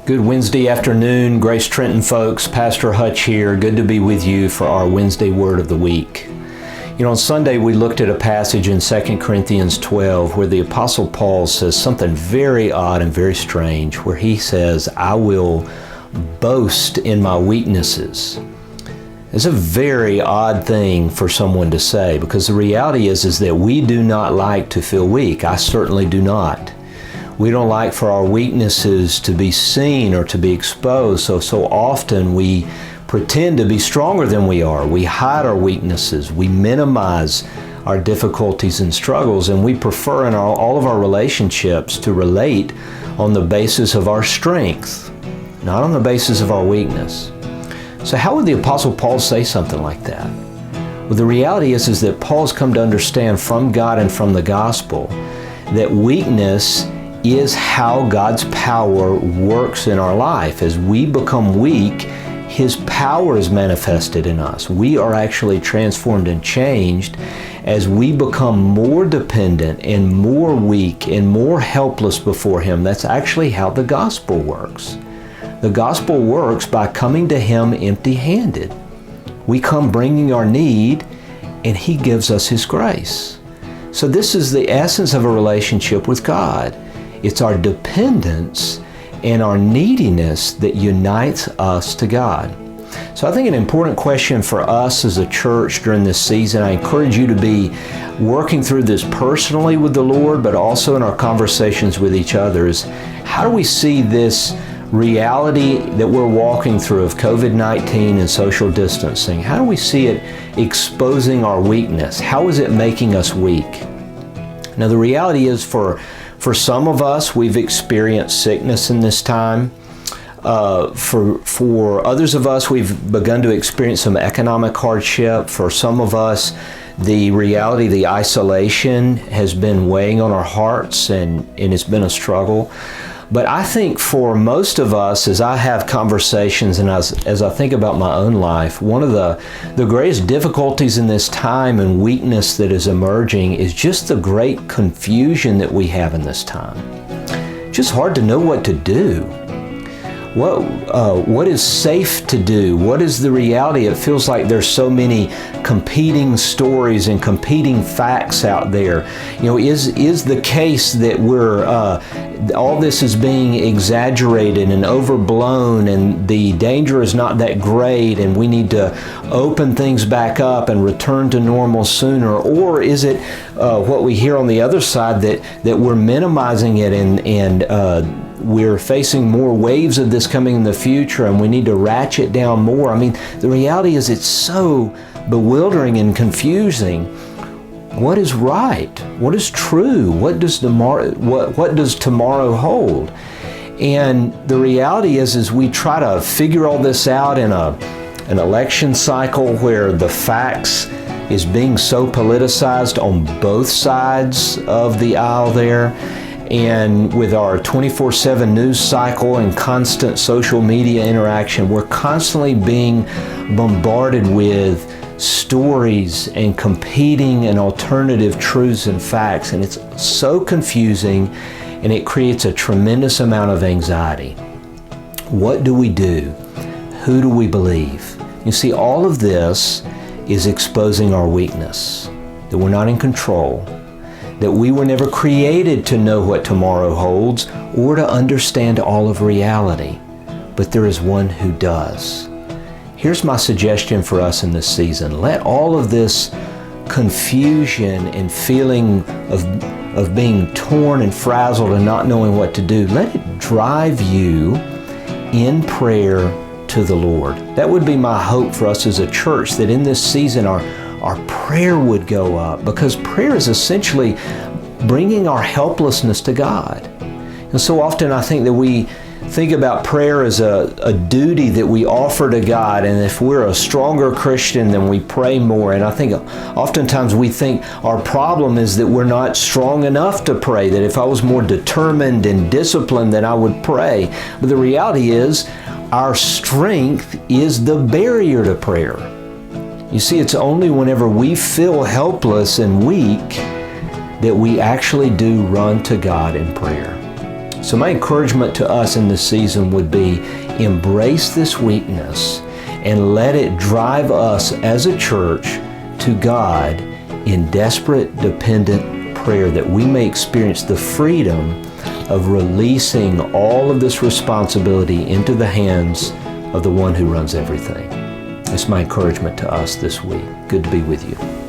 Good Wednesday afternoon, Grace Trenton folks. Pastor Hutch here. Good to be with you for our Wednesday Word of the Week. You know, on Sunday we looked at a passage in 2 Corinthians 12 where the Apostle Paul says something very odd and very strange, where he says, I will boast in my weaknesses. It's a very odd thing for someone to say, because the reality is that we do not like to feel weak. I certainly do not. We don't like for our weaknesses to be seen or to be exposed, so often we pretend to be stronger than we are. We hide our weaknesses. We minimize our difficulties and struggles, and we prefer in all of our relationships to relate on the basis of our strength, not on the basis of our weakness. So how would the Apostle Paul say something like that? Well, the reality is that Paul's come to understand from God and from the gospel that weakness is how God's power works in our life. As we become weak, His power is manifested in us. We are actually transformed and changed as we become more dependent and more weak and more helpless before Him. That's actually how the gospel works. The gospel works by coming to Him empty-handed. We come bringing our need, and He gives us His grace. So this is the essence of a relationship with God. It's our dependence and our neediness that unites us to God. So I think an important question for us as a church during this season, I encourage you to be working through this personally with the Lord, but also in our conversations with each other, is how do we see this reality that we're walking through of COVID-19 and social distancing? How do we see it exposing our weakness? How is it making us weak? Now the reality is for some of us, we've experienced sickness in this time. For others of us, we've begun to experience some economic hardship. For some of us, the reality, the isolation has been weighing on our hearts, and it's been a struggle. But I think for most of us, as I have conversations and as I think about my own life, one of the greatest difficulties in this time and weakness that is emerging is just the great confusion that we have in this time. Just hard to know what to do. What is safe to do? What is the reality? It feels like there's so many competing stories and competing facts out there. You know, is the case that we're all this is being exaggerated and overblown, and the danger is not that great, and we need to open things back up and return to normal sooner? Or is it what we hear on the other side, that we're minimizing it and we're facing more waves of this coming in the future, and we need to ratchet down more? I mean, the reality is it's so bewildering and confusing. What is right? What is true? What does tomorrow hold? And the reality is we try to figure all this out in an election cycle where the facts is being so politicized on both sides of the aisle there. And with our 24/7 news cycle and constant social media interaction, we're constantly being bombarded with stories and competing and alternative truths and facts. And it's so confusing, and it creates a tremendous amount of anxiety. What do we do? Who do we believe? You see, all of this is exposing our weakness, that we're not in control, that we were never created to know what tomorrow holds or to understand all of reality, but there is one who does. Here's my suggestion for us in this season. Let all of this confusion and feeling of being torn and frazzled and not knowing what to do, let it drive you in prayer to the Lord. That would be my hope for us as a church, that in this season our prayer would go up, because prayer is essentially bringing our helplessness to God. And so often I think that we think about prayer as a duty that we offer to God, and if we're a stronger Christian, then we pray more. And I think oftentimes we think our problem is that we're not strong enough to pray, that if I was more determined and disciplined, then I would pray. But the reality is our strength is the barrier to prayer. You see, it's only whenever we feel helpless and weak that we actually do run to God in prayer. So my encouragement to us in this season would be embrace this weakness and let it drive us as a church to God in desperate, dependent prayer, that we may experience the freedom of releasing all of this responsibility into the hands of the one who runs everything. It's my encouragement to us this week. Good to be with you.